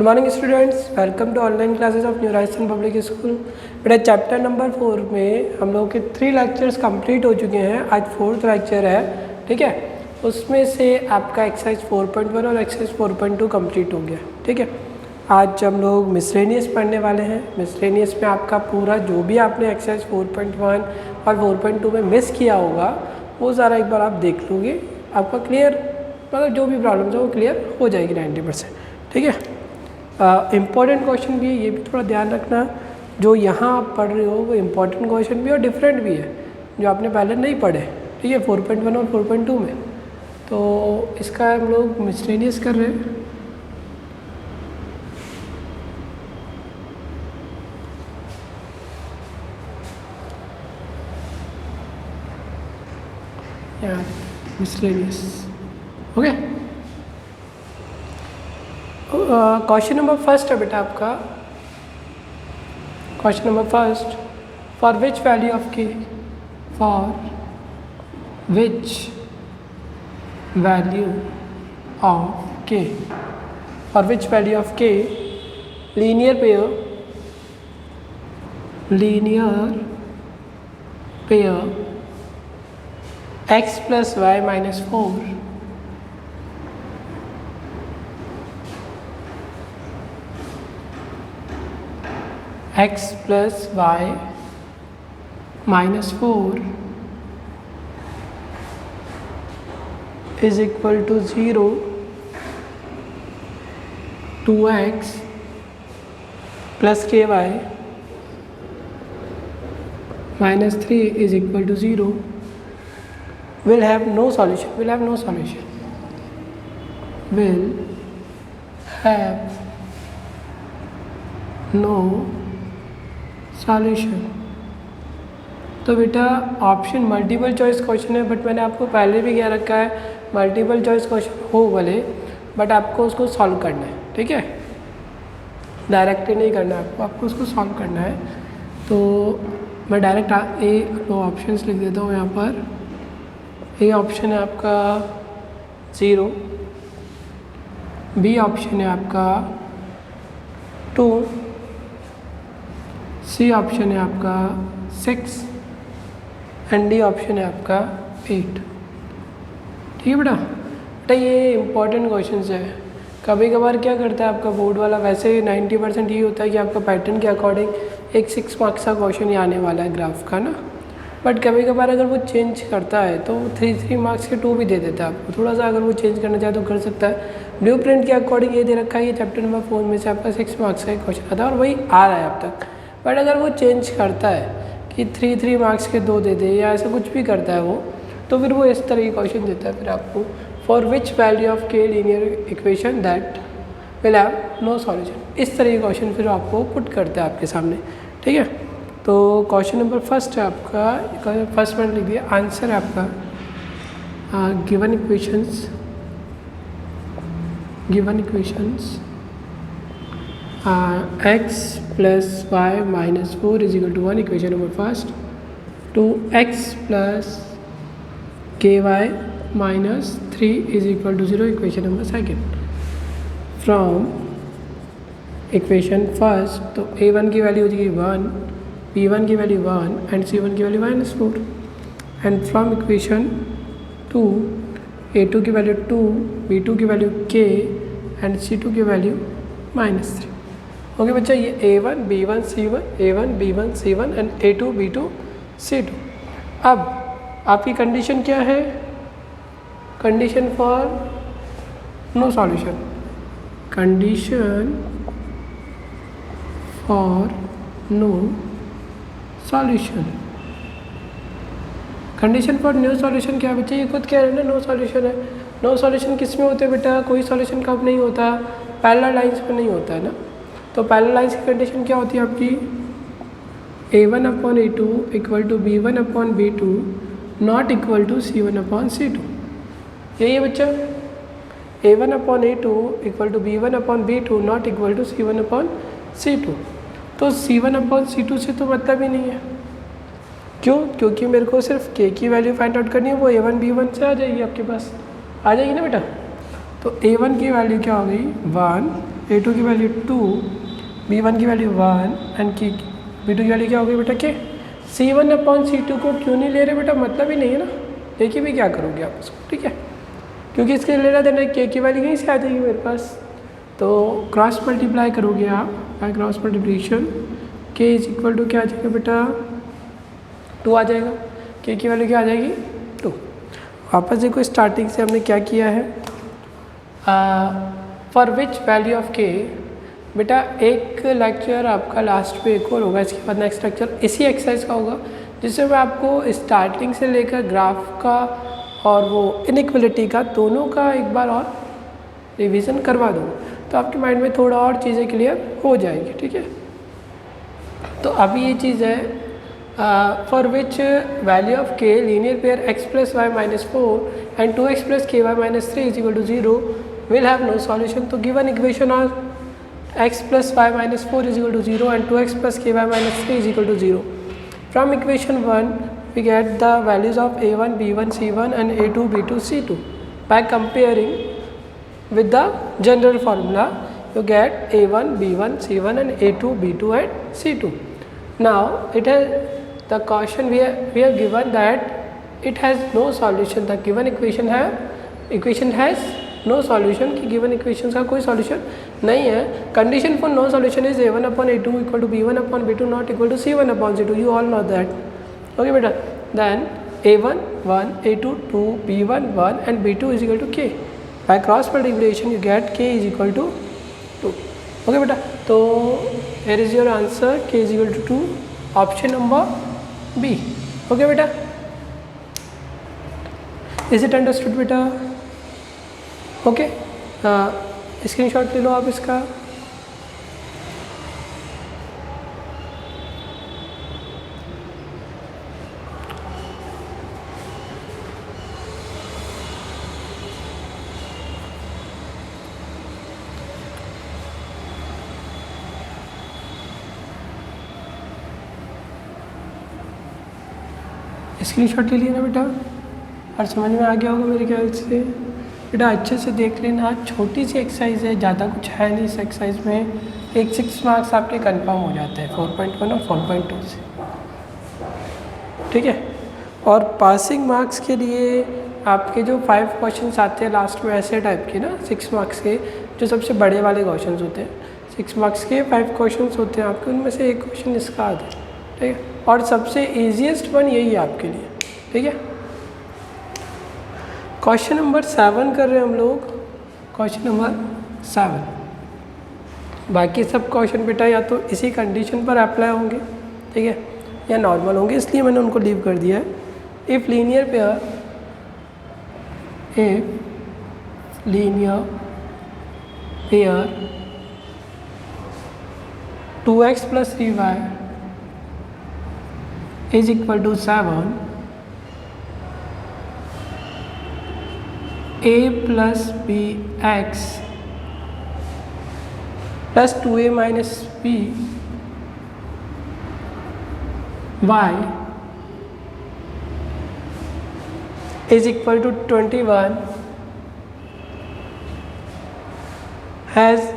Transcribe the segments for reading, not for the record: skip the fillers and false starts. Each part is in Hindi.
Good morning students, welcome to online classes of new Rajasthan public school. बेटा चैप्टर नंबर 4 में हम लोग के 3 लेक्चर्स कंप्लीट हो चुके हैं। आज 4th लेक्चर है, ठीक है। उसमें से आपका एक्सरसाइज 4.1 और एक्सरसाइज 4.2 कंप्लीट हो गया, ठीक है। आज हम लोग मिसलेनियस पढ़ने वाले हैं। मिसलेनियस में आपका पूरा जो भी आपने एक्सरसाइज 4.1 और 4.2 में मिस किया होगा वो सारा एक बार आप देख लोगे, आपका क्लियर, मतलब जो भी प्रॉब्लम्स है वो क्लियर हो जाएगी 90%, ठीक है। इम्पॉर्टेंट क्वेश्चन भी है, ये भी थोड़ा ध्यान रखना। जो यहाँ आप पढ़ रहे हो वो इम्पॉर्टेंट क्वेश्चन भी और डिफरेंट भी है, जो आपने पहले नहीं पढ़े, ठीक है, 4.1 और 4.2 में। तो इसका हम लोग मिसलेनियस कर रहे हैं। यार miscellaneous, okay. Question number first है बेटा आपका। Question number first, for which value of के, फॉर विच वैल्यू ऑफ के, फॉर विच वैल्यू ऑफ के linear pair x plus y minus 4 x plus y minus 4 is equal to 0, 2x plus ky minus 3 is equal to 0, will have no solution, will have no solution, will have no solution. तो बेटा ऑप्शन मल्टीपल चॉइस क्वेश्चन है, बट मैंने आपको पहले भी कह रखा है मल्टीपल चॉइस क्वेश्चन हो भले, बट आपको उसको सॉल्व करना है, ठीक है। डायरेक्टली नहीं करना है आपको उसको सॉल्व करना है। तो मैं डायरेक्ट ए दो ऑप्शंस लिख देता हूँ यहाँ पर। ए ऑप्शन है आपका 0, बी ऑप्शन है आपका 2, सी ऑप्शन है आपका 6 एंड डी ऑप्शन है आपका 8, ठीक है बेटा। बेटा ये इंपॉर्टेंट क्वेश्चन है। कभी कभार क्या करता है आपका बोर्ड वाला, वैसे 90% ये होता है कि आपका पैटर्न के अकॉर्डिंग एक 6 मार्क्स का क्वेश्चन ही आने वाला है ग्राफ का ना, बट कभी कभार अगर वो चेंज करता है तो 3 मार्क्स के 2 भी दे देता है आपको। थोड़ा सा अगर वो चेंज करना चाहे तो कर सकता है। ब्लूप्रिंट के अकॉर्डिंग ये दे रखा है, ये चैप्टर नंबर 4 में से आपका 6 मार्क्स का एक क्वेश्चन आता है और वही आ रहा है अब तक। बट अगर वो चेंज करता है कि 3 मार्क्स के 2 दे दे या ऐसा कुछ भी करता है वो, तो फिर वो इस तरह की क्वेश्चन देता है फिर आपको, फॉर विच वैल्यू ऑफ के linear equation that will have no solution. इस तरह के क्वेश्चन फिर आपको पुट करता है आपके सामने, ठीक है। तो क्वेश्चन नंबर फर्स्ट है आपका, फर्स्ट मैंने लिख दिया, आंसर है आपका given equations x plus y minus 4 is equal to 1, equation number first, 2x plus ky minus 3 is equal to 0, equation number second। from equation first तो a1 की वैल्यू हो जाएगी 1, b1 की वैल्यू 1 एंड c1 की value -4, and from equation 2 a2 की वैल्यू 2, b2 की वैल्यू k एंड c2 की वैल्यू -3। ओके बच्चा, ये a1 b1 c1, a1 b1 c1 and a2 b2 c2। अब आपकी कंडीशन क्या है? Condition for no solution, condition for no solution. Condition for no solution क्या है बच्चे? ये खुद कह रहे हैं ना नो सॉल्यूशन है। नो सॉल्यूशन किस में होते हैं बेटा? कोई सॉल्यूशन कब नहीं होता? पैरेलल लाइंस में नहीं होता है ना। तो पैरेलल लाइंस की कंडीशन क्या होती है आपकी? a1 upon a2 equal to b1 upon b2 not equal to c1 upon c2। यही है बच्चा, a1 upon a2 equal to b1 upon b2 not equal to c1 upon c2। तो c1 अपॉन c2 से तो मतलब ही नहीं है। क्यों? क्योंकि मेरे को सिर्फ k की वैल्यू फाइंड आउट करनी है, वो a1 b1 से आ जाएगी, आपके पास आ जाएगी ना बेटा। तो a1 की वैल्यू क्या हो गई? 1 A2 की वैल्यू 2, B1 की वैल्यू 1 एंड B2 की वैल्यू क्या होगी बेटा के C1/C2 को क्यों नहीं ले रहे बेटा, मतलब ही नहीं है ना, लेके भी क्या करोगे आप उसको, ठीक है, क्योंकि इसके लेना देना के की वैल्यू यहीं से आ जाएगी मेरे पास। तो क्रॉस मल्टीप्लाई करोगे आप बाय क्रॉस मल्टीप्लिकेशन, के इज इक्वल टू क्या आ जाएगा बेटा 2 आ जाएगा, के की वैल्यू क्या आ जाएगी 2। वापस देखो स्टार्टिंग से हमने क्या किया है, फॉर विच वैल्यू ऑफ के, बेटा एक लेक्चर आपका लास्ट पे एक और होगा, इसके बाद नेक्स्ट लेक्चर इसी एक्सरसाइज का होगा, जिससे मैं आपको स्टार्टिंग से लेकर ग्राफ का और वो इनइक्वलिटी का दोनों का एक बार और रिवीजन करवा दूँ, तो आपके माइंड में थोड़ा और चीज़ें क्लियर हो जाएंगी, ठीक है। तो अभी ये चीज़ है, फॉर विच वैल्यू ऑफ के linear pair x plus Y minus 4 and 2x plus K Y minus 3 is equal to 0 will have no solution. तो given equation are x plus Y minus 4 is equal to 0 and 2x plus K Y minus 3 is equal to 0। From equation 1 we get the values of a1 b1 c1 and a2 b2 c2 by comparing with the general formula you get a1 b1 c1 and a2 b2 and c2. Now it has the caution we have given that it has no solution, the given equation has no solution, कि given equations का कोई solution नहीं है। condition for no solution is a1 upon a2 equal to b1 upon b2 not equal to c1 upon c2, you all know that, okay बेटा। then a1 1 a2 2 b1 1 and b2 is equal to k, by cross multiplication you get k is equal to 2, okay बेटा। तो here is your answer, k is equal to 2, option number B, okay बेटा। is it understood बेटा, ओके। स्क्रीनशॉट ले लो आप इसका। स्क्रीनशॉट ले लिया ना बेटा, और समझ में आ गया होगा मेरे ख्याल से। बेटा अच्छे से देख लेना, छोटी सी एक्सरसाइज है, ज़्यादा कुछ है नहीं इस एक्सरसाइज में। एक 6 मार्क्स आपके कंफर्म हो जाते हैं 4.1 और 4.2 से, ठीक है। और पासिंग मार्क्स के लिए आपके जो 5 क्वेश्चंस आते हैं लास्ट में ऐसे टाइप के ना, 6 मार्क्स के जो सबसे बड़े वाले क्वेश्चंस होते हैं, 6 मार्क्स के 5 क्वेश्चंस होते हैं आपके, उनमें से एक क्वेश्चन इसका आता है, ठीक है। और सबसे ईजीएस्ट वन यही है आपके लिए, ठीक है। क्वेश्चन नंबर 7 कर रहे हैं हम लोग, क्वेश्चन नंबर 7। बाकी सब क्वेश्चन बेटा या तो इसी कंडीशन पर अप्लाई होंगे, ठीक है, या नॉर्मल होंगे, इसलिए मैंने उनको लीव कर दिया है। If linear pair 2x plus 3y is equal to 7, a plus bx plus 2a minus b y is equal to 21 has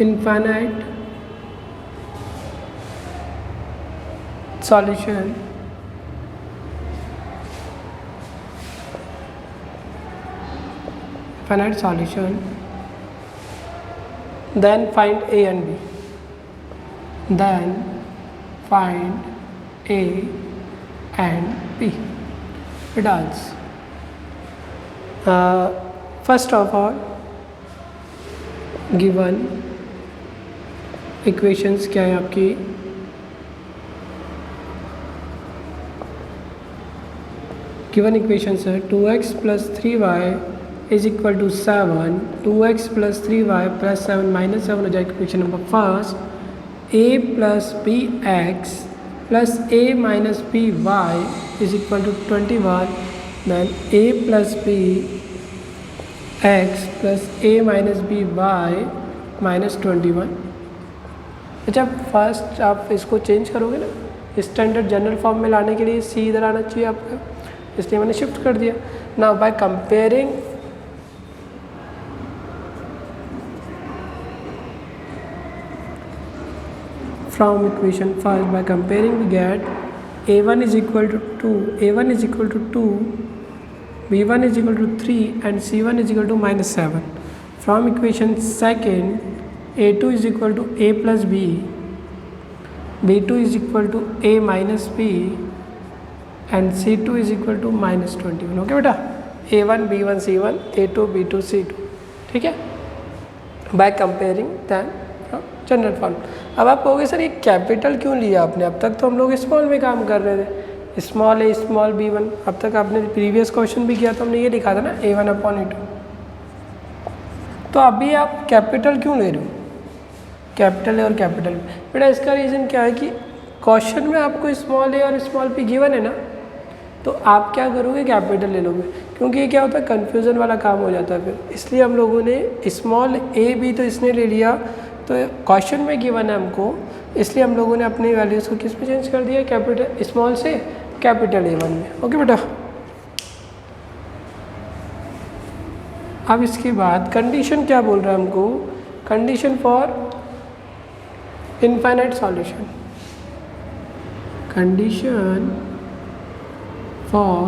infinite solution, finite solution, then find a and b, then find a and b. It does. First of all, given equations क्या है आपकी, गिवन इक्वेशंस है 2x plus 3y is equal to 7, 2x plus 3y plus 7 minus 7 हो जाएगा equation number first, a plus b x plus a minus b y is equal to 21, then a plus b x plus a minus b y minus 21। अच्छा फर्स्ट आप इसको चेंज करोगे ना, स्टैंडर्ड जनरल फॉर्म में लाने के लिए c इधर आना चाहिए आपका, इसलिए मैंने शिफ्ट कर दिया। Now by comparing from equation first by comparing we get a1 is equal to 2, a1 is equal to 2, b1 is equal to 3 and c1 is equal to -7. From equation second a2 is equal to a plus b, b2 is equal to a minus b and c2 is equal to -21. Okay बेटा, a1 b1 c1 a2 b2 c2, ठीक है, by comparing then general form. अब आप कहोगे सर ये कैपिटल क्यों लिया आपने, अब तक तो हम लोग स्मॉल में काम कर रहे थे, स्मॉल ए स्मॉल b1, अब तक आपने प्रीवियस क्वेश्चन भी किया तो हमने ये लिखा था ना a1/a2, तो अभी आप कैपिटल क्यों ले रहे हो, कैपिटल ए और कैपिटल बी। बेटा इसका रीज़न क्या है कि क्वेश्चन में आपको स्मॉल ए और स्मॉल पी गिवन है ना, तो आप क्या करोगे, कैपिटल ले लोगे, क्योंकि ये क्या होता है कन्फ्यूज़न वाला काम हो जाता है फिर, इसलिए हम लोगों ने स्मॉल ए बी तो इसने ले लिया, तो क्वेश्चन में गिवन है हमको, इसलिए हम लोगों ने अपनी वैल्यूज़ को किस में चेंज कर दिया, कैपिटल स्मॉल से कैपिटल A1 में। ओके बेटा, अब इसके बाद कंडीशन क्या बोल रहा है हमको, condition for infinite solution, condition for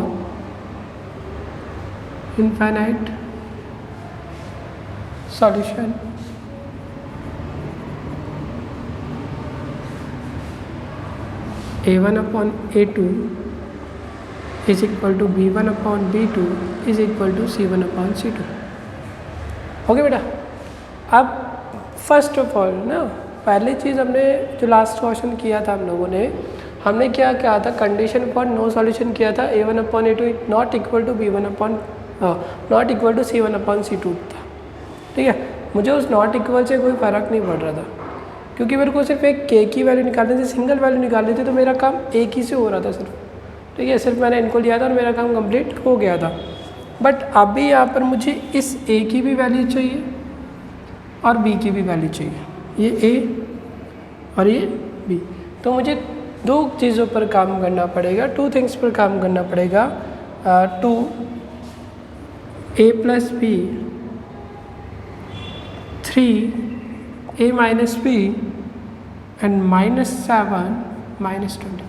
infinite solution a1/a2 is equal to b1/b2 is equal to c1/c2। Okay बेटा, अब फर्स्ट ऑफ ऑल ना पहली चीज़ हमने जो लास्ट क्वेश्चन किया था हम लोगों ने, हमने क्या किया था, कंडीशन फॉर नो सॉल्यूशन किया था a1/a2 not equal to not equal to c1/c2 था, ठीक है। मुझे उस नॉट इक्वल से कोई फ़र्क नहीं पड़ रहा था, क्योंकि मेरे को सिर्फ एक के की वैल्यू निकालनी थी, सिंगल वैल्यू निकालनी थी, तो मेरा काम एक ही से हो रहा था सिर्फ, ठीक है, सिर्फ मैंने इनको लिया था और मेरा काम कंप्लीट हो गया था। बट अभी यहाँ पर मुझे इस ए की भी वैल्यू चाहिए और बी की भी वैल्यू चाहिए, ये ए और ये बी, तो मुझे दो चीज़ों पर काम करना पड़ेगा, टू थिंग्स पर काम करना पड़ेगा, two a plus b, 3 a minus b and -7 -20।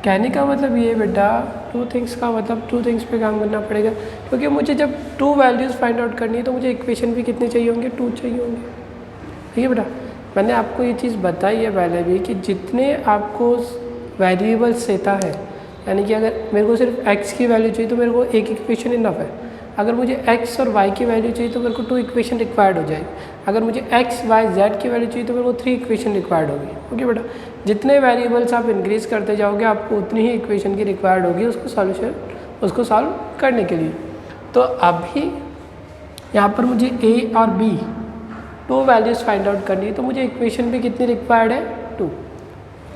कहने का मतलब ये बेटा टू थिंग्स का मतलब टू थिंग्स पे काम करना पड़ेगा, क्योंकि मुझे जब टू वैल्यूज़ फाइंड आउट करनी है तो मुझे इक्वेशन भी कितने चाहिए होंगे, 2 चाहिए होंगे, ठीक है बेटा। मैंने आपको ये चीज़ बताई है पहले भी कि जितने आपको वेरिएबल्स देता है, यानी कि अगर मेरे को सिर्फ x की वैल्यू चाहिए तो मेरे को एक इक्वेशन इनफ है, अगर मुझे x और y की वैल्यू चाहिए तो मेरे को 2 इक्वेशन रिक्वायर्ड हो जाएगी, अगर मुझे x y z की वैल्यू चाहिए तो मेरे को 3 इक्वेशन रिक्वायर्ड होगी। ओके बेटा, जितने वेरिएबल्स आप इंक्रीज करते जाओगे आपको उतनी ही इक्वेशन की रिक्वायर्ड होगी उसको सॉल्व करने के लिए। तो अभी यहाँ पर मुझे a और b 2 वैल्यूज़ फाइंड आउट करनी है, तो मुझे इक्वेशन भी कितनी रिक्वायर्ड है, 2।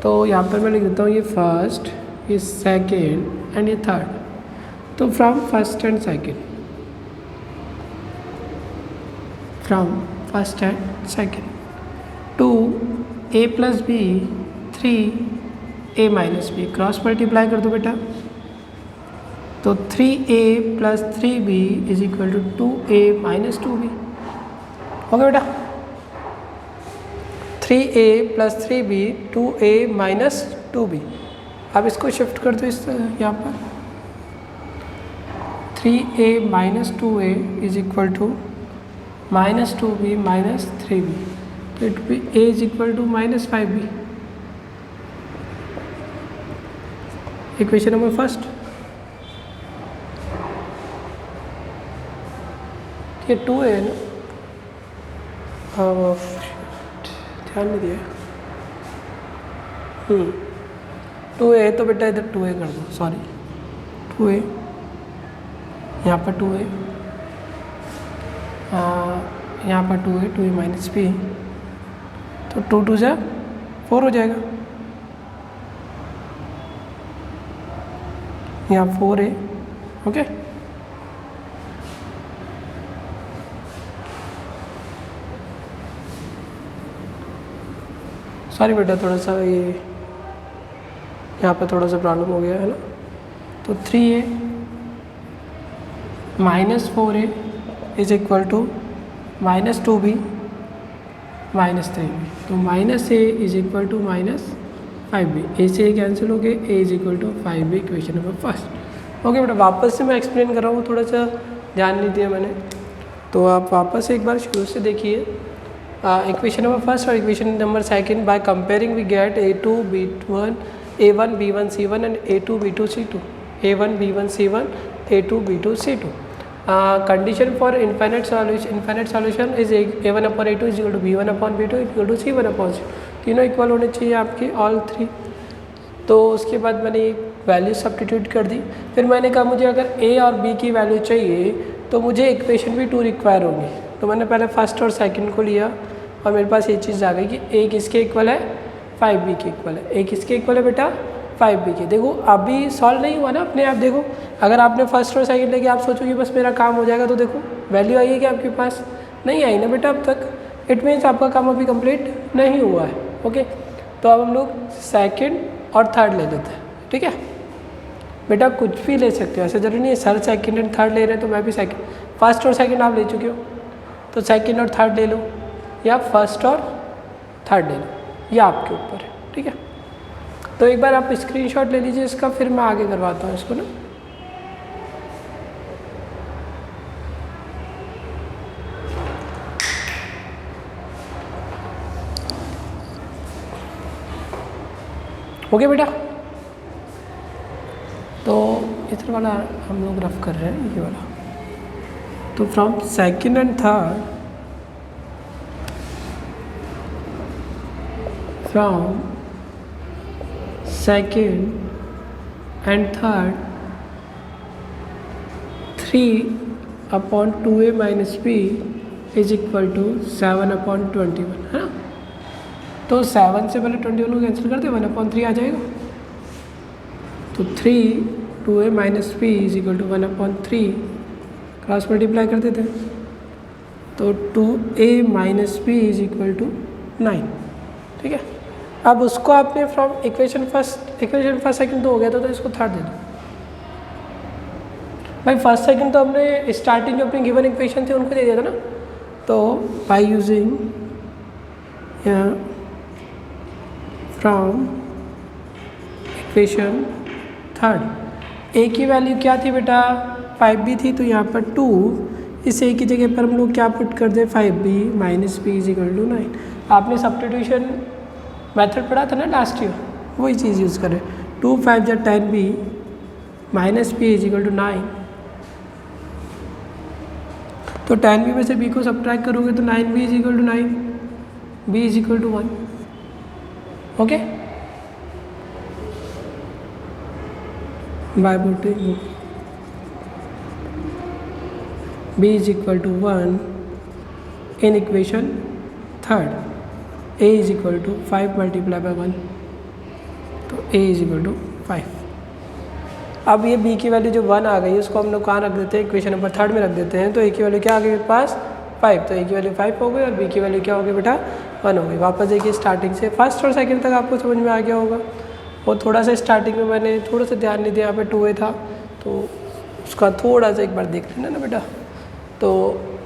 तो यहाँ पर मैं लिख देता हूँ ये फर्स्ट, ये सेकेंड एंड ये थर्ड। तो from first and second, from first and second, 2 a plus b 3 a minus b, cross multiply कर दो बेटा, तो 3a plus 3b is equal to 2a minus 2b। Okay बेटा, 3a plus 3b 2a minus 2b। अब इसको शिफ्ट कर दो इस यहाँ पर, 3a minus 2a is equal to minus 2b minus 3b, तो it be a is equal to minus 5b। Equation number first, ये 2a है ना, हाँ ध्यान नहीं दिया, 2a तो बेटा इधर 2a कर दो, सॉरी 2a, यहाँ पर 2a, यहाँ पर 2a माइनस b, तो 2 2 से 4 हो जाएगा, यहाँ 4a। ओके, सॉरी बेटा थोड़ा सा ये यहाँ पर थोड़ा सा प्रॉब्लम हो गया है ना, तो 3a minus 4a is equal to minus 2b -3b, तो -a is equal to -5b, a से ए कैंसिल हो गए, a is equal to 5b, equation number first. Okay बेटा, वापस से मैं एक्सप्लेन कर रहा हूँ, थोड़ा सा ध्यान नहीं दिया मैंने, तो आप वापस एक बार शुरू से देखिए। इक्वेशन नंबर फर्स्ट और equation number second, by comparing we get a2 b1 a1 b1 c1 and a2 b2 c2, a1 b1 c1 a2 b2 c2। Condition for infinite solution is a1 upon a2 is equal to b1 upon b2 equal to c1 upon c, तीनों इक्वल होने चाहिए आपके, ऑल थ्री। तो उसके बाद मैंने वैल्यू सब्स्टिट्यूट कर दी। फिर मैंने कहा मुझे अगर a और b की वैल्यू चाहिए तो मुझे इक्वेशन भी 2 रिक्वायर होंगी, तो मैंने पहले फर्स्ट और सेकंड को लिया और मेरे पास ये चीज़ आ गई कि a किसके इक्वल है, 5b के इक्वल है। a किसके इक्वल है बेटा, 5b के। देखो अभी सॉल्व नहीं हुआ ना अपने आप, देखो अगर आपने फर्स्ट और सेकंड लेके आप सोचो कि बस मेरा काम हो जाएगा, तो देखो वैल्यू आई है कि आपके पास नहीं आई ना बेटा अब तक, इट मीन्स आपका काम अभी कंप्लीट नहीं हुआ है। ओके, तो अब हम लोग सेकंड और थर्ड ले लेते हैं, ठीक है बेटा, कुछ भी ले सकते हो, ऐसा जरूरी नहीं है सर सेकंड एंड थर्ड ले रहे हैं तो मैं भी सेकंड, फर्स्ट और सेकंड आप ले चुके हो तो सेकंड और थर्ड ले लो, या फर्स्ट और थर्ड ले लो, ये आपके ऊपर है, ठीक है। तो एक बार आप स्क्रीनशॉट ले लीजिए इसका, फिर मैं आगे करवाता हूँ इसको ना। ओके बेटा, तो इधर वाला हम लोग रफ कर रहे हैं, ये वाला। तो from second and third, from second and third 3/2a minus b is equal to 7/21, है ना। तो 7 से पहले 21 को कैंसिल करते, 1/3 आ जाएगा। तो 3/2a minus b is equal to 1/3, cross multiply कर देते हैं, तो 2a minus b is equal to 9, ठीक है। अब उसको आपने फ्रॉम इक्वेशन फर्स्ट सेकंड तो हो गया था, तो इसको थर्ड दे दो भाई। फर्स्ट सेकंड तो हमने स्टार्टिंग जो अपनी गिवन इक्वेशन थी उनको दे दिया था ना, तो by using from equation third, a की वैल्यू क्या थी बेटा, 5b थी, तो यहाँ पर 2, इस a की जगह पर हम लोग क्या पुट कर दे, 5b minus b is equal to 9। आपने सब्स्टिट्यूशन मेथड पढ़ा था ना लास्ट ईयर, वही चीज़ यूज़ करें। 2 5 जा 10b minus b is equal to 9, तो 10b में से b को सब्ट्रैक्ट करोगे तो 9b is equal to 9, b is equal to 1। Okay, by putting b is equal to 1 in equation third, a is equal to 5 multiply by 1, तो a इज इक्वल टू 5। अब ये b की वैल्यू जो 1 आ गई उसको हम लोग कहाँ रख देते हैं, इक्वेशन नंबर थर्ड में रख देते हैं, तो a की वैल्यू क्या आ गई मेरे पास, 5, तो a की वैल्यू 5 हो गई और b की वैल्यू क्या हो गई बेटा, 1 हो गई। वापस देखिए स्टार्टिंग से फर्स्ट और सेकंड तक आपको समझ में आ गया होगा, और थोड़ा सा स्टार्टिंग में मैंने थोड़ा सा ध्यान नहीं दिया, यहाँ पे 2a था तो उसका थोड़ा सा एक बार देख लेना ना बेटा। तो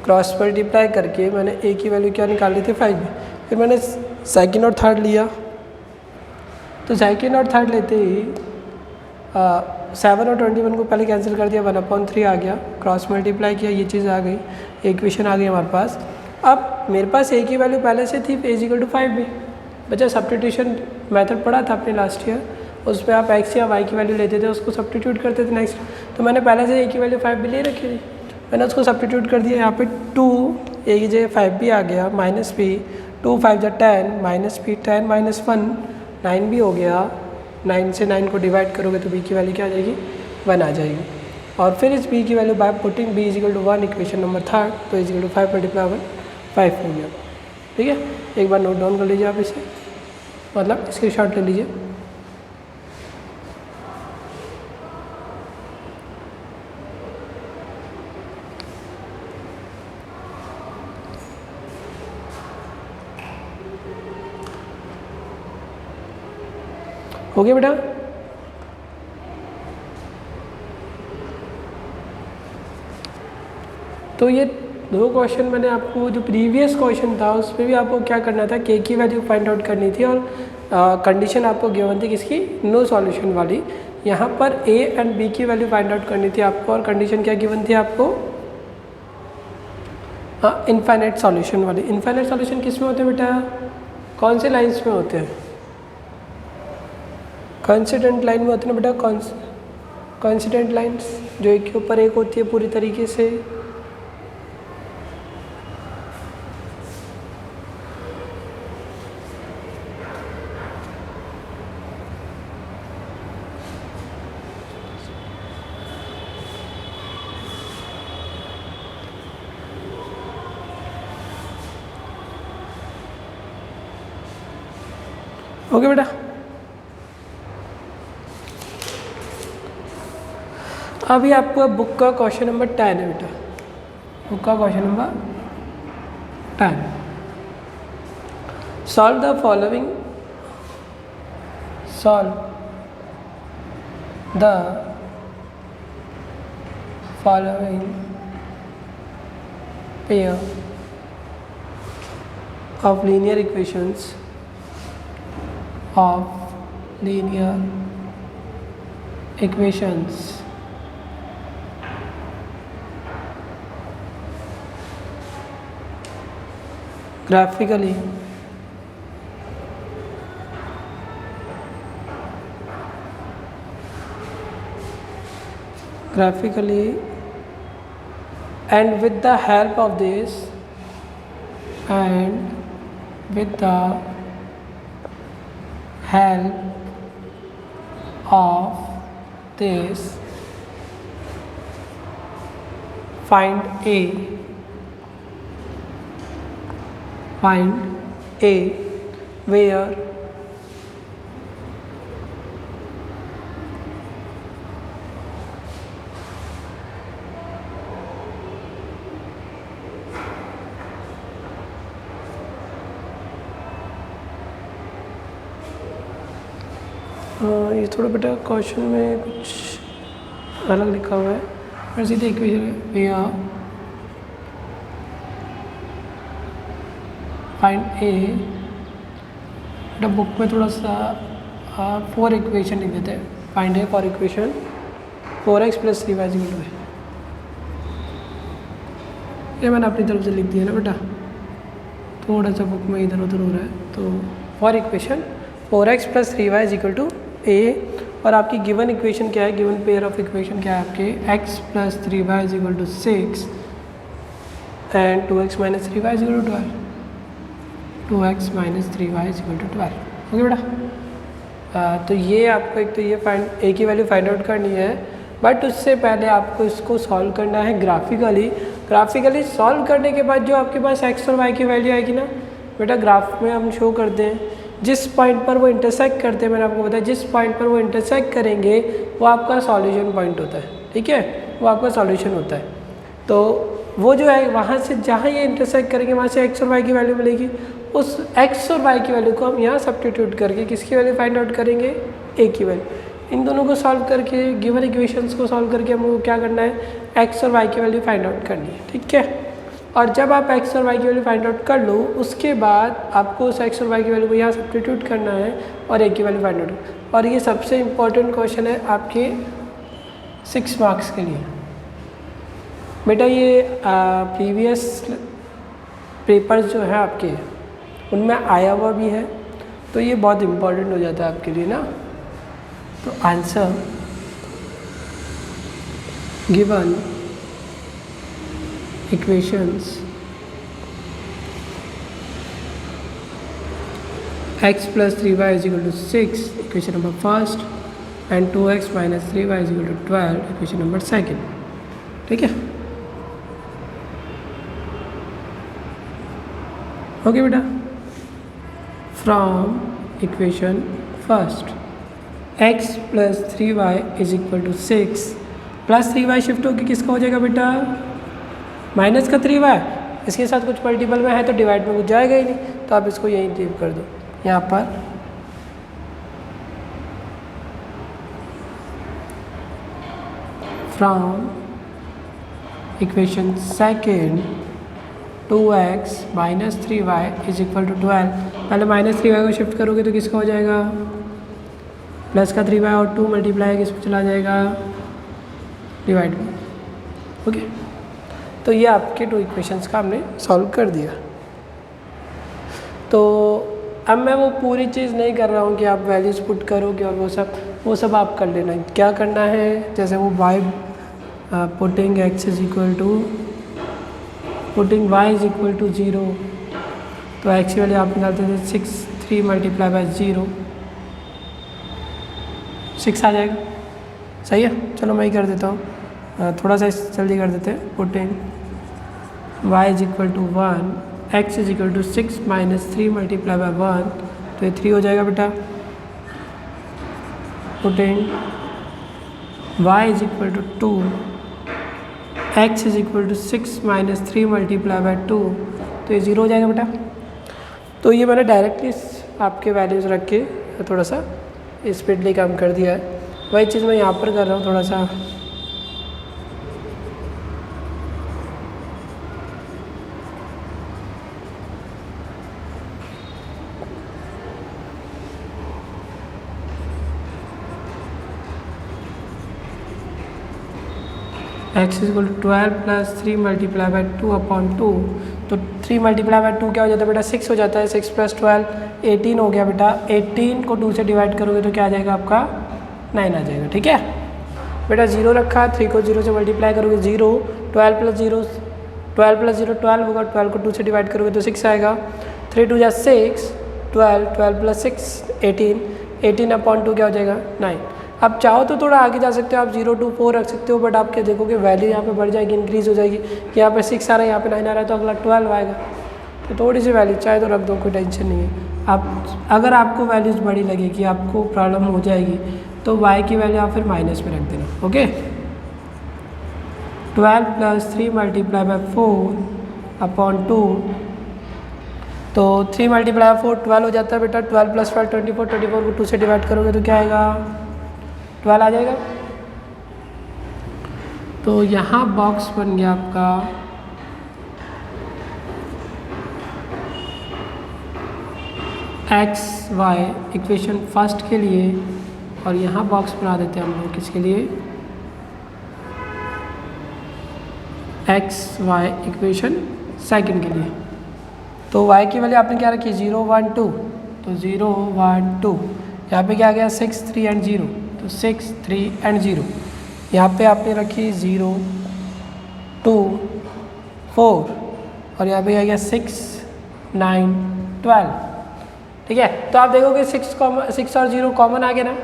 क्रॉस मल्टीप्लाई करके मैंने a की वैल्यू क्या निकाली थी, 5, फिर मैंने सेकंड और थर्ड लिया, तो सेकंड और थर्ड लेते ही 7 और 21 को पहले कैंसिल कर दिया, 1/3 आ गया, क्रॉस मल्टीप्लाई किया, ये चीज़ आ गई, इक्वेशन आ गई हमारे पास। अब मेरे पास a की वैल्यू पहले से थी, a is equal to 5b, बच्चा सब्स्टिट्यूशन मेथड पढ़ा था अपने लास्ट ईयर, उसमें आप x या y की वैल्यू लेते थे, उसको सब्स्टिट्यूट करते थे नेक्स्ट। तो मैंने पहले से a की वैल्यू 5b ले रखी थी, मैंने उसको सब्स्टिट्यूट कर दिया, यहाँ पे 2 a की जगह 5b आ गया, माइनस b, 2 5 जा 10, माइनस b 10 माइनस 1 9b हो गया, 9 से 9 को डिवाइड करोगे तो b की वैल्यू क्या आ जाएगी, 1 आ जाएगी। और फिर इस b की value by putting b is equal to 1 equation number third, तो इज इक्वल टू 5 मल्टीप्लाई 1 5 हो गया, ठीक है। एक बार नोट डाउन कर लीजिए आप इसे, मतलब स्क्रीनशॉट ले लीजिए। हो गया बेटा, तो ये दो क्वेश्चन मैंने आपको, जो प्रीवियस क्वेश्चन था उसमें भी आपको क्या करना था, के की वैल्यू फाइंड आउट करनी थी और कंडीशन आपको गिवन थी किसकी, नो सॉल्यूशन वाली। यहाँ पर ए एंड बी की वैल्यू फाइंड आउट करनी थी आपको और कंडीशन क्या गिवन थी आपको, इनफाइनाइट सॉल्यूशन वाली। इनफाइनाइट सॉल्यूशन किस में होते हैं बेटा, कौन से लाइन्स में होते हैं, कॉन्सिडेंट लाइन में होते हैं ना बेटा, कॉन्सिडेंट लाइन्स जो एक के ऊपर एक होती है पूरी तरीके से। ओके बेटा, अभी आपको बुक का क्वेश्चन नंबर 10 है बेटा, बुक का question number 10। Solve the following, solve the following pair of linear equations of linear equations graphically and with the help of this find A where ये थोड़ा बेटा क्वेश्चन में कुछ अलग लिखा हुआ है, फिर सीधे इक्वेशन भैया फाइंड ए, बेटा बुक में थोड़ा सा 4 इक्वेशन लिख देते हैं। Find A for equation 4x + 3y = है, ये मैंने अपनी तरफ से लिख दिया ना बेटा, थोड़ा सा बुक में इधर उधर हो रहा है। तो for equation 4x + 3y = a, और आपकी गिवन इक्वेशन क्या है, गिवन पेयर ऑफ इक्वेशन क्या है आपके, x + 3y = 6 and 2x - 3y = 12, 2x - 3y = 12। Okay बेटा, तो ये आपको एक तो ये फाइंड ए की वैल्यू फाइंड आउट करनी है, बट उससे पहले आपको इसको सॉल्व करना है ग्राफिकली सॉल्व करने के बाद जो आपके पास x और y की वैल्यू आएगी ना बेटा, ग्राफ में हम शो करते हैं, जिस पॉइंट पर वो इंटरसेक्ट करते हैं, मैंने आपको बताया जिस पॉइंट पर वो इंटरसेक्ट करेंगे वो आपका सॉल्यूशन पॉइंट होता है, ठीक है, वो आपका सॉल्यूशन होता है। तो वो जो है वहाँ से जहाँ ये इंटरसेक्ट करेंगे वहाँ से x और y की वैल्यू मिलेगी, उस x और y की वैल्यू को हम यहाँ सब्स्टिट्यूट करके किसकी वैल्यू फाइंड आउट करेंगे, a की वैल्यू। इन दोनों को सॉल्व करके, गिवन इक्वेशंस को सॉल्व करके हमको क्या करना है, x और y की वैल्यू फाइंड आउट करनी है, ठीक है। और जब आप x और y की वैल्यू फाइंड आउट कर लो, उसके बाद आपको उस x और y की वैल्यू को यहाँ सब्स्टिट्यूट करना है और a की वैल्यू फाइंड आउट। और ये सबसे इम्पोर्टेंट क्वेश्चन है आपके 6 मार्क्स के लिए बेटा। ये प्रीवियस पेपर्स जो है आपके उनमें आया हुआ भी है, तो ये बहुत इम्पोर्टेंट हो जाता है आपके लिए ना। तो answer given equations x + 3y = 6 equation number first and 2x - 3y = 12 equation number second, ठीक है। ओके बेटा, from equation first x + 3y = 6 + 3y shift होकर किसका हो जाएगा बेटा, माइनस का 3y, इसके साथ कुछ मल्टीपल में है तो डिवाइड में कुछ जाएगा ही नहीं, तो आप इसको यहीं लीव कर दो। यहाँ पर from equation second 2x minus 3y is equal to 12। पहले माइनस 3y को शिफ्ट करोगे तो किसका हो जाएगा, प्लस का 3y और 2 मल्टीप्लाई किस पे चला जाएगा, डिवाइड में। ओके, तो ये आपके 2 इक्वेशंस का हमने सॉल्व कर दिया। तो अब मैं वो पूरी चीज़ नहीं कर रहा हूँ कि आप वैल्यूज़ पुट करोगे और वो सब आप कर लेना। क्या करना है, जैसे वो y putting x is equal to putting y is equal to 0, तो x की वैल्यू आप निकालते थे 6, 3 मल्टीप्लाई बाय 0, 6 आ जाएगा। सही है, चलो मैं ही कर देता हूँ, थोड़ा सा जल्दी कर देते हैं। Putting y is equal to 1, x is equal to 6 minus 3 multiply by 1, तो ये 3 हो जाएगा बेटा। Putting y is equal to 2, x is equal to 6 minus 3 multiply by 2, तो ये 0 हो जाएगा बेटा। तो ये मैंने डायरेक्टली आपके वैल्यूज़ रख के थोड़ा सा स्पीडली काम कर दिया है। वही चीज़ मैं यहाँ पर कर रहा हूँ थोड़ा सा। x is equal to 12 plus 3 multiply by 2 upon 2, तो 3 मल्टीप्लाई बाय 2 क्या हो जाता है बेटा, 6 हो जाता है। 6 प्लस 12 18 हो गया बेटा। 18 को 2 से डिवाइड करोगे तो क्या आ जाएगा आपका, 9 आ जाएगा। ठीक है बेटा, 0 रखा, 3 को 0 से मल्टीप्लाई करोगे 0, 12 प्लस 0 12 होगा, 12 को 2 से डिवाइड करोगे तो 6 आएगा। 3 2 जा 6, 12 प्लस 6 18, 18 अपॉन 2 क्या हो जाएगा, 9। अब चाहो तो थोड़ा आगे जा सकते हो आप, 0 to 4 रख सकते हो, बट आप क्या देखोगे वैल्यू यहाँ पे बढ़ जाएगी, इंक्रीज हो जाएगी। यहाँ पे 6 आ रहा है, यहाँ पे 9 आ रहा है, तो अगला 12 आएगा। तो थोड़ी सी वैल्यू चाहे तो रख दो, कोई टेंशन नहीं है। आप अगर आपको वैल्यूज़ बड़ी लगे कि आपको प्रॉब्लम हो जाएगी तो y की वैल्यू आप फिर माइनस में रख देना। Okay, 12 plus 3 multiply bye 4 upon 2, तो 3 मल्टीप्लाई बाय 4 12 हो जाता है बेटा। 12 प्लस 12 24, 24 को 2 से डिवाइड करोगे तो क्या आएगा, 12 आ जाएगा। तो यहाँ बॉक्स बन गया आपका एक्स वाई इक्वेशन फर्स्ट के लिए, और यहाँ बॉक्स बना देते हैं हम लोग किसके लिए, एक्स वाई इक्वेशन सेकंड के लिए। तो y की वैल्यू आपने क्या रखी, 0 1 2, तो 0 1 2। यहाँ पे क्या आ गया, 6 3 एंड 0, तो 6 3 एंड 0। यहाँ पे आपने रखी 0 2 4, और यहाँ पे आ गया 6 9 12। ठीक है, तो आप देखोगे 6 और 0 कॉमन आ गया ना,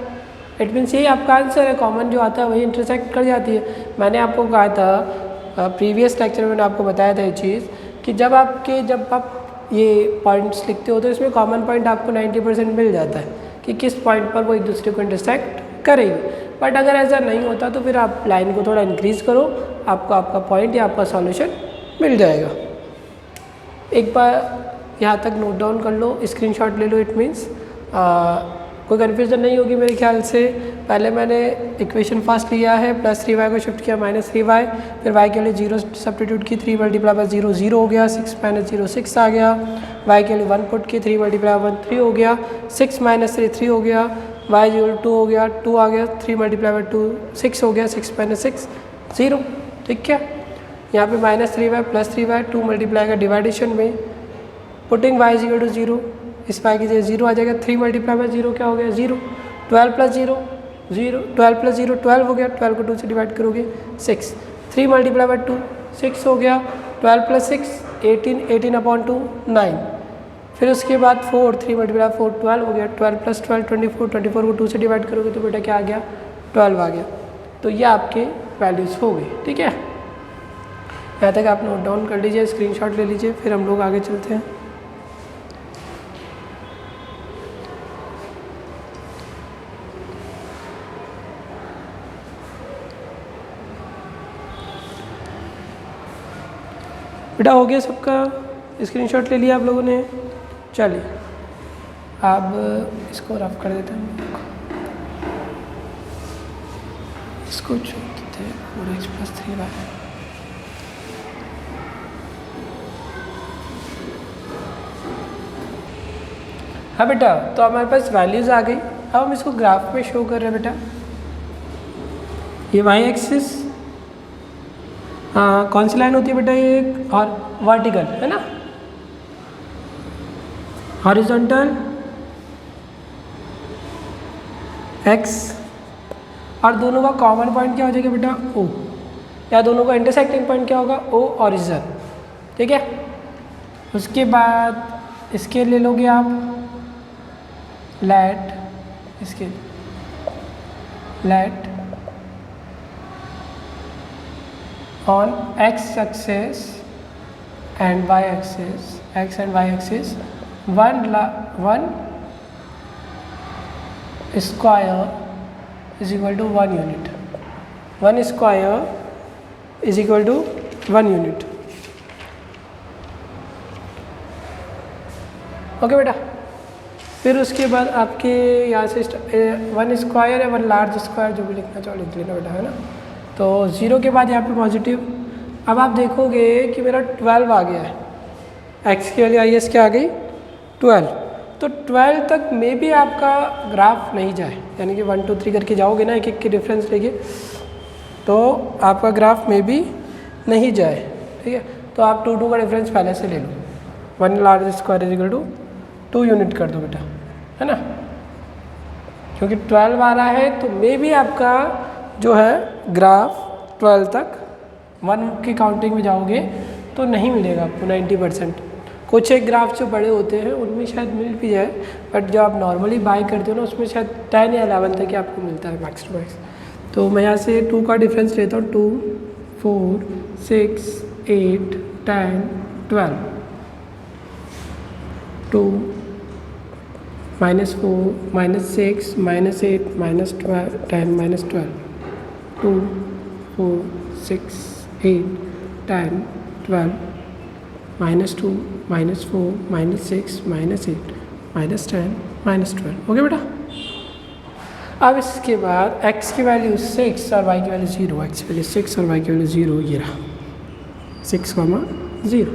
इट मीन्स यही आपका आंसर है। कॉमन जो आता है वही इंटरसेक्ट कर जाती है। मैंने आपको कहा था प्रीवियस लेक्चर में, मैंने आपको बताया था ये चीज़ कि जब आप ये पॉइंट्स लिखते हो तो इसमें कॉमन पॉइंट आपको 90% मिल जाता है कि किस पॉइंट पर वो एक दूसरे को इंटरसेक्ट करेंगे। बट अगर ऐसा नहीं होता तो फिर आप लाइन को थोड़ा इंक्रीज करो, आपको आपका पॉइंट या आपका सॉल्यूशन मिल जाएगा। एक बार यहाँ तक नोट डाउन कर लो, स्क्रीनशॉट ले लो। इट मीन्स कोई कन्फ्यूजन नहीं होगी मेरे ख्याल से। पहले मैंने इक्वेशन फर्स्ट लिया है, प्लस 3y को शिफ्ट किया माइनस 3y, फिर y के लिए 0 सब्स्टिट्यूट की, 3 मल्टीप्लाई बाय 0 0 हो गया, 6 माइनस 0 6 आ गया। y के लिए 1 पुट की, 3 मल्टीप्लाई 1 3 हो गया, 6 माइनस 3 3 हो गया, y 2 हो गया, 2 आ गया, 3 मल्टीप्लाई बाय 2 6 हो गया, 6 माइनस 6 0। ठीक है, यहाँ पे minus 3y plus 3y 2 multiply का डिवाइडेशन में, putting y is equal to 0, इस y की जगह 0 आ जाएगा। 3 मल्टीप्लाई बाय 0 क्या हो गया, 0। 12 प्लस 0 0, 12 प्लस 0 12 हो गया, 12 को 2 से डिवाइड करोगे 6। 3 मल्टीप्लाई बाय 2 6 हो गया, 12 प्लस 6 18, 18 अपॉन 2 9। फिर उसके बाद 4, 3 मल्टीप्लाई 4 12 हो गया, 12 प्लस 12 24, 24 को 2 से डिवाइड करोगे तो बेटा क्या आ गया, 12 आ गया। तो ये आपके वैल्यूज़ हो गई। ठीक है, यहाँ तक आप नोट डाउन कर लीजिए, स्क्रीनशॉट ले लीजिए, फिर हम लोग आगे चलते हैं। बेटा हो गया सबका, स्क्रीनशॉट ले लिया आप लोगों ने। चलिए अब इसको रफ कर देते हैं, इसको छोड़ देते हैं, 4x प्लस 3y। हाँ बेटा, तो हमारे पास वैल्यूज़ आ गई। अब हम इसको ग्राफ में शो कर रहे हैं बेटा। ये वाई एक्सिस, हाँ कौन सी लाइन होती है बेटा ये, और वर्टिकल है ना, हॉरिजॉन्टल एक्स, और दोनों का कॉमन पॉइंट क्या हो जाएगा बेटा, ओ, या दोनों का इंटरसेक्टिंग पॉइंट क्या होगा, ओ ऑरिजिन। ठीक है, उसके बाद इसके ले लोगे आप लेट, इसके late on x axis and y axis, x and y axis, one square is equal to 1 unit. 1 square is equal to 1 unit. Okay बेटा, फिर उसके बाद आपके यहाँ से 1 स्क्वायर है, 1 लार्ज स्क्वायर, जो भी लिखना चाहो लिख लेना बेटा, है ना। तो 0 के बाद यहाँ पे पॉजिटिव। अब आप देखोगे कि मेरा 12 आ गया है, x की वैल्यू आई एस क्या आ गई 12। तो 12 तक में भी आपका ग्राफ नहीं जाए, यानी कि 1 2 3 करके जाओगे ना, एक एक की डिफरेंस लेके, तो आपका ग्राफ में भी नहीं जाए। ठीक है, तो आप 2 2 का डिफरेंस पहले से ले लो। 1 large square is equal to 2 unit कर दो बेटा, है ना, क्योंकि 12 आ रहा है तो मे भी आपका जो है ग्राफ 12 तक 1 की काउंटिंग में जाओगे तो नहीं मिलेगा आपको 90%। कुछ एक ग्राफ जो बड़े होते हैं उनमें शायद मिल भी जाए, बट जो आप नॉर्मली बाय करते हो ना उसमें शायद 10 या 11 तक ही आपको मिलता है मैक्स टू मैक्स। तो मैं यहाँ से 2 का डिफरेंस लेता हूँ, 2 4 6 8 10 12, 2 -4 -6 -8 -12 10 -12, 2 4 6 8 10 12 -2 -4 -6 -8 -10 -12। ओके बेटा, अब इसके बाद x की वैल्यू 6 और y की वैल्यू 0, x की वैल्यू 6 और y की वैल्यू 0, ये रहा 6, 0।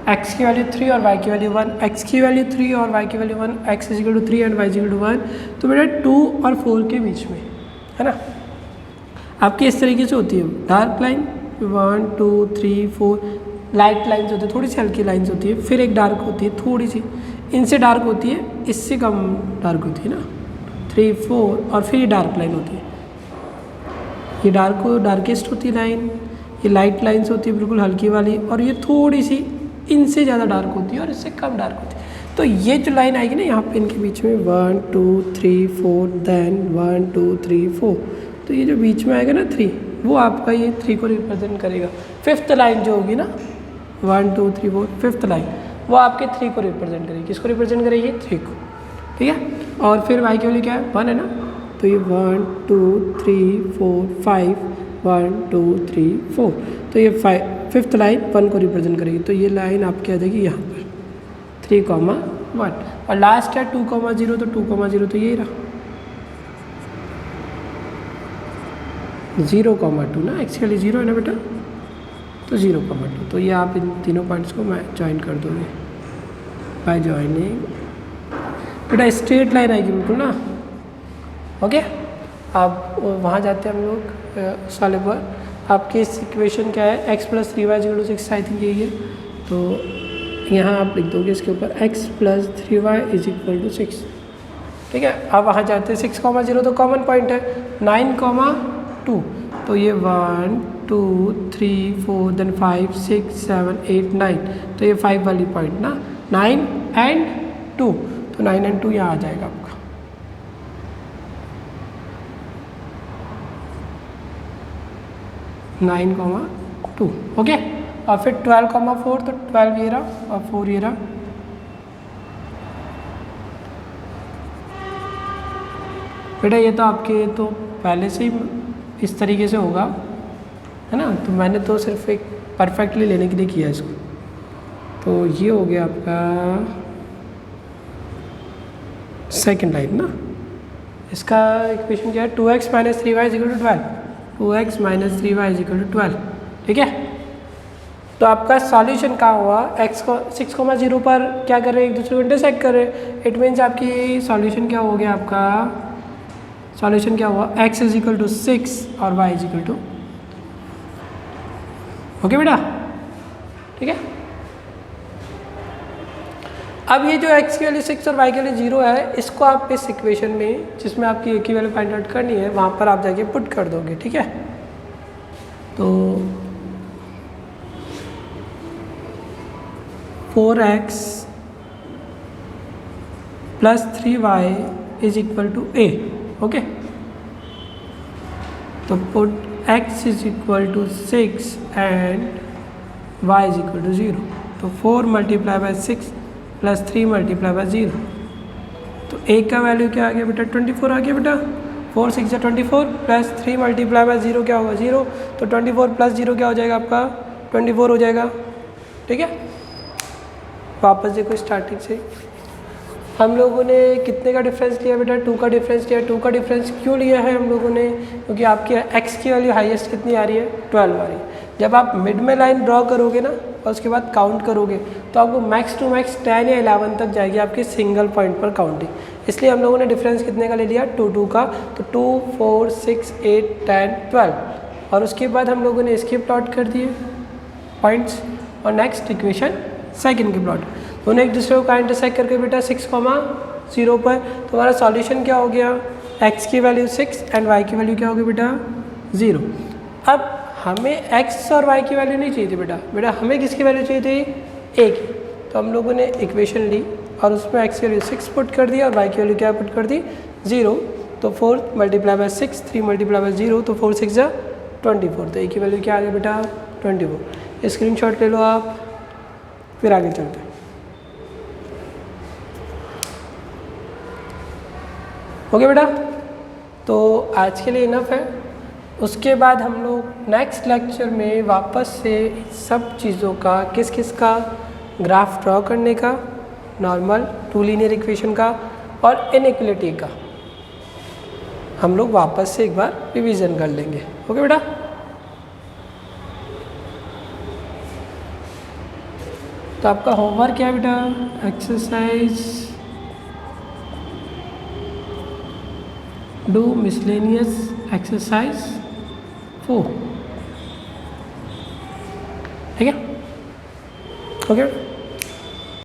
x की वैल्यू 3 और y की वैल्यू 1, x की वैल्यू 3 और y की value 1, x is equal to 3 and y is equal to 1। तो बेटा 2 और 4 के बीच में, है ना, आपकी इस तरीके से होती है डार्क लाइन, 1 2 3 4 लाइट लाइन्स होती है, थोड़ी सी हल्की लाइन्स होती है, फिर एक डार्क होती है थोड़ी सी, इनसे डार्क होती है, इससे कम डार्क होती है ना, 3 4, और फिर ये डार्क लाइन होती है, ये डार्केस्ट होती है लाइन, ये लाइट लाइन्स होती है बिल्कुल हल्की वाली, और ये थोड़ी सी इनसे ज़्यादा डार्क होती है और इससे कम डार्क होती है। तो ये जो लाइन आएगी ना यहाँ पे इनके बीच में 1 2 3 4, देन 1 2 3 4, तो ये जो बीच में आएगा ना 3, वो आपका ये 3 को रिप्रेजेंट करेगा। 5th लाइन जो होगी ना 1 2 3 4, 5th लाइन वो आपके 3 को रिप्रेजेंट करेगी। किसको रिप्रेजेंट करेगी? 3 को। ठीक है, और फिर y की वैल्यू क्या है? 1 है ना, तो ये 1 2 3 4 5, 1 2 3 4, तो ये 5th लाइन 1 को रिप्रेजेंट करेगी। तो ये लाइन आपकी आ जाएगी यहाँ पर 3, 1, और लास्ट है 2, 0, तो 2, 0 तो यही रहा 0, 2 ना, एक्चुअली 0 है ना बेटा, तो 0, 2, तो ये आप इन तीनों पॉइंट्स को मैं ज्वाइन कर दोगे बाय ज्वाइनिंग। बेटा स्ट्रेट लाइन आएगी बिल्कुल ना। ओके, अब वहाँ जाते हैं हम लोग उस वाले पर। आपकी इस इक्वेशन क्या है? x + 3y = 6, आई थिंक यही है। तो यहाँ आप लिख दोगे इसके ऊपर x + 3y = 6। ठीक है, अब वहाँ जाते हैं 6, 0 तो कॉमन पॉइंट है, 9, 2, तो ये 1 2 3 4, देन 5 6 7 8 9, तो ये 5 वाली पॉइंट ना, 9 एंड 2, तो 9 एंड 2 यहाँ आ जाएगा आपका। नाइन 2, ओके, और फिर 12, 4, तो 12 ये रहा और 4 ये रहा। बेटा ये तो आपके तो पहले से ही इस तरीके से होगा, है ना, तो मैंने तो सिर्फ एक परफेक्टली लेने के लिए किया इसको। तो ये हो गया आपका सेकंड लाइन ना। इसका इक्वेशन क्या है? 2x - 3y = 12, 2x - 3y = 12। ठीक है, तो आपका सॉल्यूशन कहाँ हुआ, x को 6,0 पर क्या कर रहे हैं, एक दूसरे को इंटरसेक्ट कर रहे हैं। इट मीन्स आपकी सॉल्यूशन क्या हो गया, आपका सॉल्यूशन क्या हुआ, x इज इक्वल टू 6 और y is equal to, okay बेटा, ठीक है। अब ये जो x की वैल्यू 6 और y की वैल्यू 0 है, इसको आप इस इक्वेशन में जिसमें आपकी a की वैल्यू फाइंड आउट करनी है वहाँ पर आप जाके पुट कर दोगे, ठीक है। तो 4x plus 3y is equal to a, okay. तो put x is equal to 6 and y is equal to 0। तो 4 multiply by 6 plus 3 multiply by 0, तो a का वैल्यू क्या आ गया बेटा, 24 आ गया बेटा। 4 6 24 प्लस 3 मल्टीप्लाई बाय 0 क्या होगा, 0। तो 24 प्लस 0 क्या हो जाएगा आपका, 24 हो जाएगा, ठीक है। वापस देखो स्टार्टिंग से, हम लोगों ने कितने का डिफरेंस लिया बेटा, 2 का डिफरेंस लिया। 2 का डिफरेंस क्यों लिया है हम लोगों ने, क्योंकि आपकी x की वैल्यू हाईएस्ट कितनी आ रही है, 12 आ रही है। जब आप मिड में लाइन ड्रॉ करोगे ना और उसके बाद काउंट करोगे तो आपको मैक्स टू मैक्स 10 या 11 तक जाएगी आपकी सिंगल पॉइंट पर काउंटिंग। इसलिए हम लोगों ने डिफरेंस कितने का ले लिया, 2 का। तो 2 4 6 8 10 12 और उसके बाद हम लोगों ने इसके प्लॉट कर दिए पॉइंट्स और नेक्स्ट इक्वेशन सेकंड की प्लॉट, दोनों एक दूसरे को का इंटरसेक्ट करके बेटा 6,0 पर। तो हमारा सॉल्यूशन क्या हो गया, x की वैल्यू 6 एंड y की वैल्यू क्या होगी बेटा, 0। अब हमें x और y की वैल्यू नहीं चाहिए थी बेटा हमें किसकी वैल्यू चाहिए थी, a की। तो हम लोगों ने इक्वेशन ली और उसमें x की वैल्यू 6 पुट कर दी और y की वैल्यू क्या पुट कर दी, 0। तो 4 मल्टीप्लाई बाय 6, 3 मल्टीप्लाई बाय 0, तो 4 6 24। तो a की वैल्यू क्या आ गया बेटा, 24। स्क्रीनशॉट ले लो आप, फिर आगे चलते हैं। ओके बेटा, तो आज के लिए इनफ है। उसके बाद हम लोग नेक्स्ट लेक्चर में वापस से सब चीज़ों का किस किस का ग्राफ ड्रॉ करने का, नॉर्मल 2 लीनियर इक्वेशन का और इनइक्वलिटी का हम लोग वापस से एक बार रिवीजन कर लेंगे। ओके बेटा, तो आपका होमवर्क क्या है बेटा, एक्सरसाइज डू मिसलेनियस एक्सरसाइज 4, ठीक है, ओके।